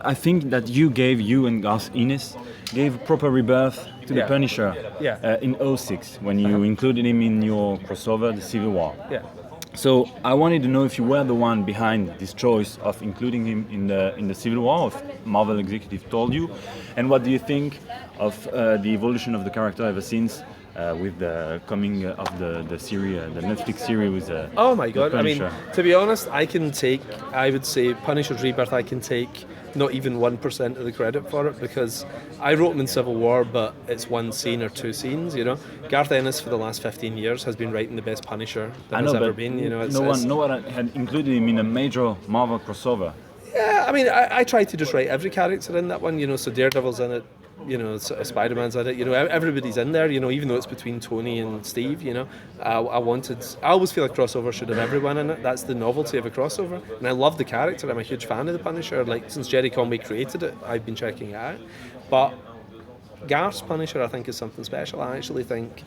I think that you and Garth Ennis gave proper rebirth to the Punisher in '06 when you included him in your crossover, The Civil War. Yeah. So I wanted to know if you were the one behind this choice of including him in the Civil War, if Marvel executive told you, and what do you think of the evolution of the character ever since? With the coming of the series, the Netflix series with oh my god! I mean, Punisher. to be honest, I would say Punisher's rebirth. I can take not even 1% of the credit for it because I wrote him in Civil War, but it's one scene or two scenes. You know, Garth Ennis for the last 15 years has been writing the best Punisher there has ever been. You know, no one had included him in a major Marvel crossover. Yeah, I mean, I tried to just write every character in that one. You know, so Daredevil's in it. You know, Spider-Man's in it. You know, everybody's in there. You know, even though it's between Tony and Steve. You know, I always feel a crossover should have everyone in it. That's the novelty of a crossover, and I love the character. I'm a huge fan of the Punisher. Like since Jerry Conway created it, I've been checking it out. But Garth's Punisher, I think, is something special. I actually think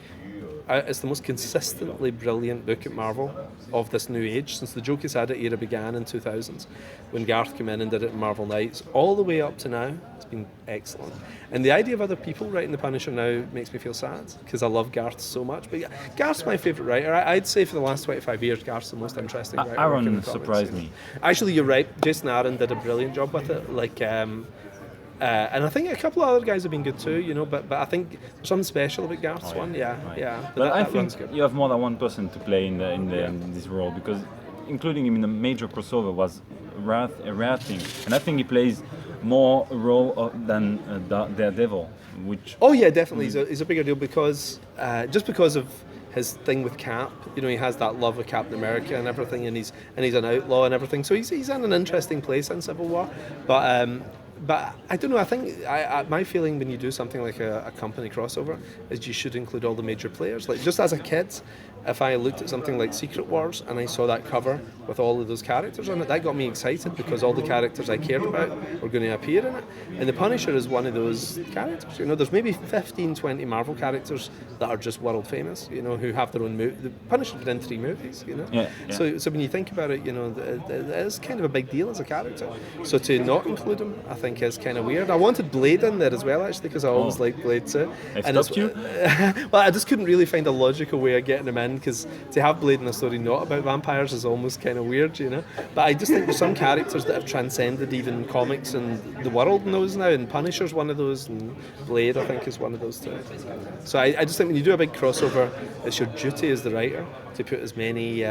it's the most consistently brilliant book at Marvel of this new age since the Joe Quesada era began in 2000s when Garth came in and did it in Marvel Knights all the way up to now. It's been excellent, and the idea of other people writing the Punisher now makes me feel sad because I love Garth so much. But Garth's my favourite writer. I'd say for the last 25 years Garth's the most interesting writer. Aaron surprised me. Actually, you're right, Jason Aaron did a brilliant job with it, like and I think a couple of other guys have been good too, you know. But I think there's something special about Garth's one, yeah. But I think you have more than one person to play in this role because including him in a major crossover was a rare thing, and I think he plays more a role than Daredevil, which. Oh yeah, definitely. He's a bigger deal because just because of his thing with Cap, you know, he has that love of Captain America and everything, and he's an outlaw and everything. So he's in an interesting place in Civil War, but I don't know. I think my feeling when you do something like a company crossover is you should include all the major players. Like just as a kid, if I looked at something like Secret Wars and I saw that cover with all of those characters on it, that got me excited because all the characters I cared about were going to appear in it. And the Punisher is one of those characters. You know, there's maybe 15, 20 Marvel characters that are just world famous. You know, who have their own movie. The Punisher's been in 3 movies. You know, yeah. So when you think about it, you know, it is kind of a big deal as a character. So to not include him, I think is kind of weird. I wanted Blade in there as well, actually, because I always liked Blade too. Stopped you? Well, I just couldn't really find a logical way of getting him in, because to have Blade in a story not about vampires is almost kind of weird, you know. But I just think there's some characters that have transcended even comics and the world knows now, and Punisher's one of those, and Blade, I think, is one of those too. So I just think when you do a big crossover, it's your duty as the writer to put as many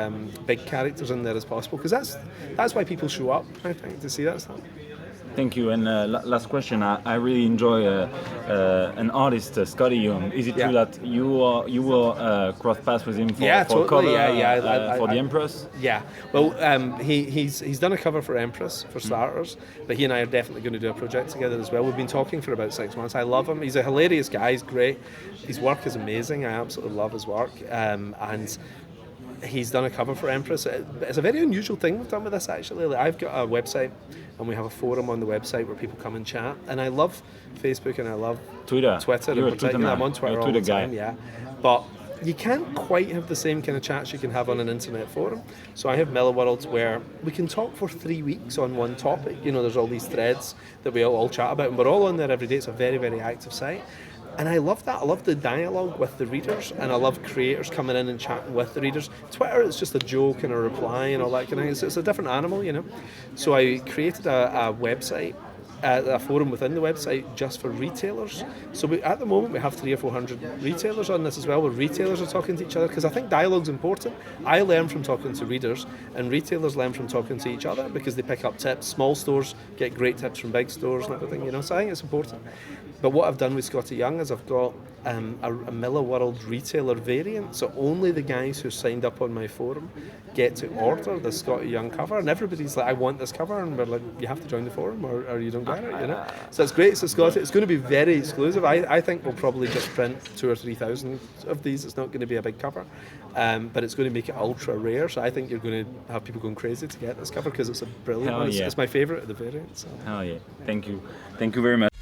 big characters in there as possible, because that's why people show up, I think, to see that stuff. Thank you. And last question. I really enjoy an artist, Skottie. Is it true that you will cross paths with him for totally. cover For the Empress? Yeah. Well, he's done a cover for Empress for starters, but he and I are definitely going to do a project together as well. We've been talking for about 6 months. I love him. He's a hilarious guy. He's great. His work is amazing. I absolutely love his work. And he's done a cover for Empress. It's a very unusual thing we've done with this, actually. Like, I've got a website and we have a forum on the website where people come and chat, and I love Facebook and I love Twitter You're in particular. I'm on Twitter all the time, guy. But you can't quite have the same kind of chats you can have on an internet forum. So I have Millarworld where we can talk for 3 weeks on one topic. You know, there's all these threads that we all chat about, and we're all on there every day. It's a very, very active site. And I love that. I love the dialogue with the readers, and I love creators coming in and chatting with the readers. Twitter is just a joke and a reply and all that kind of thing. It's a different animal, you know. So I created a website, a forum within the website just for retailers. So at the moment we have 300 or 400 retailers on this as well, where retailers are talking to each other, because I think dialogue's important. I learn from talking to readers, and retailers learn from talking to each other because they pick up tips. Small stores get great tips from big stores and everything, you know. So I think it's important. But what I've done with Skottie Young is I've got a Millarworld retailer variant, so only the guys who signed up on my forum get to order the Skottie Young cover, and everybody's like, I want this cover, and we're like, you have to join the forum or you don't get it, you know. So it's great. So Skottie, it's going to be very exclusive. I think we'll probably just print 2,000 or 3,000 of these. It's not going to be a big cover, but it's going to make it ultra rare. So I think you're going to have people going crazy to get this cover because it's a brilliant one. It's my favourite of the variants. So. Hell yeah! Thank you very much.